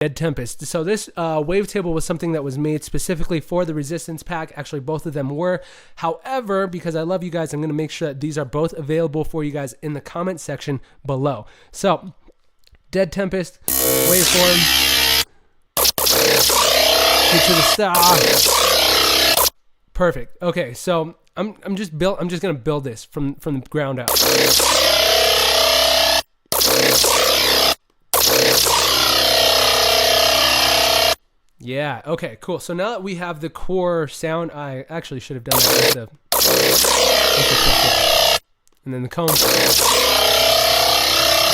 Dead Tempest. So this wavetable was something that was made specifically for the Resistance pack. Actually, both of them were. However, because I love you guys, I'm going to make sure that these are both available for you guys in the comment section below. So, Dead Tempest, waveform. Get to the start. Perfect. Okay, so I'm just going to build this from the ground up. Yeah, okay, cool. So now that we have the core sound, I actually should have done that with the and then the comb.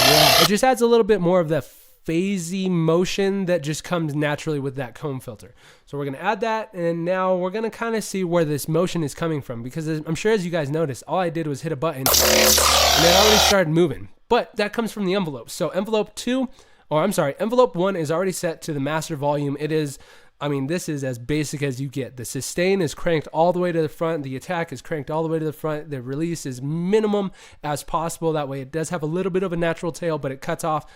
Yeah, it just adds a little bit more of that phasey motion that just comes naturally with that comb filter. So we're going to add that, and now we're going to kind of see where this motion is coming from, because I'm sure as you guys noticed, all I did was hit a button and it already started moving. But that comes from the envelope. So envelope 1 is already set to the master volume. It is, I mean, this is as basic as you get. The sustain is cranked all the way to the front. The attack is cranked all the way to the front. The release is minimum as possible. That way it does have a little bit of a natural tail, but it cuts off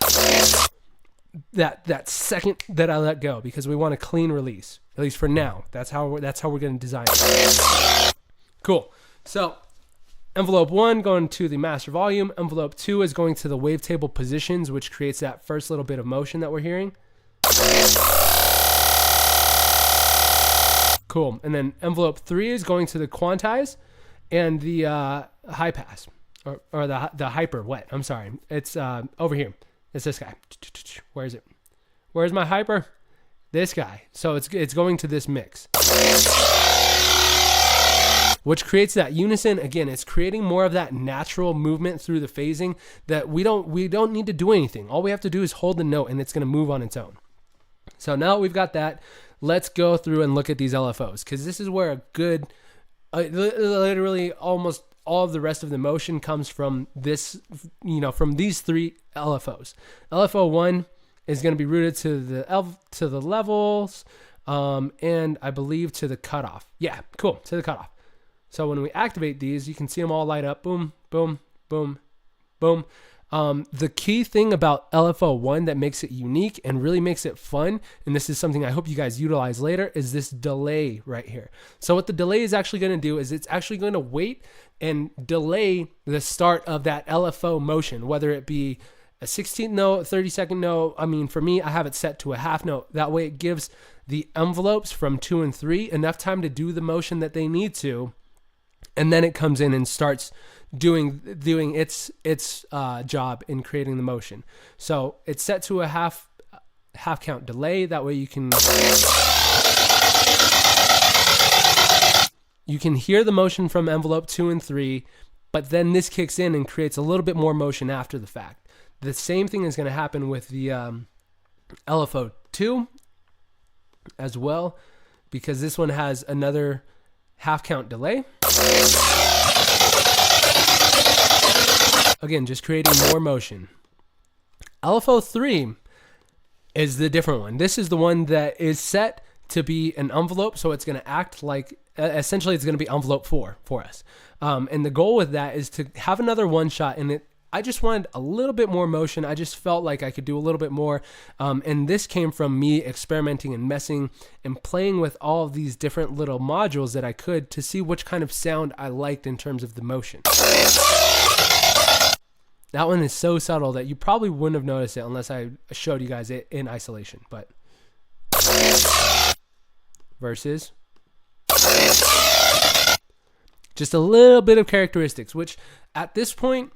that second that I let go, because we want a clean release, at least for now. That's how we're going to design it. Cool. So envelope 1 going to the master volume. Envelope 2 is going to the wavetable positions, which creates that first little bit of motion that we're hearing. Cool. And then envelope 3 is going to the quantize and the high pass, or the hyper wet. I'm sorry. It's over here. It's this guy. Where is it? Where's my hyper? This guy. So it's going to this mix, which creates that unison. Again, it's creating more of that natural movement through the phasing that we don't need to do anything. All we have to do is hold the note and it's going to move on its own. So now that we've got that, let's go through and look at these LFOs, because this is where a good, literally almost all of the rest of the motion comes from this, from these 3 LFOs. LFO 1 is going to be rooted to the levels, and I believe to the cutoff. Yeah, cool, to the cutoff. So when we activate these, you can see them all light up. Boom, boom, boom, boom. The key thing about LFO 1 that makes it unique and really makes it fun, and this is something I hope you guys utilize later, is this delay right here. So what the delay is actually going to do is it's actually going to wait and delay the start of that LFO motion, whether it be a 16th note, 30-second note. I mean, for me, I have it set to a half note. That way it gives the envelopes from 2 and 3 enough time to do the motion that they need to, and then it comes in and starts doing its job in creating the motion. So it's set to a half count delay. That way you can hear the motion from envelope 2 and 3, but then this kicks in and creates a little bit more motion after the fact. The same thing is going to happen with the LFO 2 as well, because this one has another half count delay. Again, just creating more motion. LFO 3 is the different one. This is the one that is set to be an envelope, so it's going to act like, essentially it's going to be envelope 4 for us. And the goal with that is to have another one shot, and I just wanted a little bit more motion. I just felt like I could do a little bit more. And this came from me experimenting and messing and playing with all of these different little modules that I could to see which kind of sound I liked in terms of the motion. That one is so subtle that you probably wouldn't have noticed it unless I showed you guys it in isolation. But versus just a little bit of characteristics, which at this point,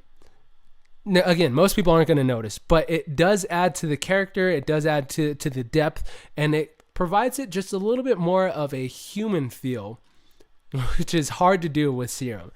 again, most people aren't going to notice, but it does add to the character. It does add to the depth, and it provides it just a little bit more of a human feel, which is hard to do with Serum.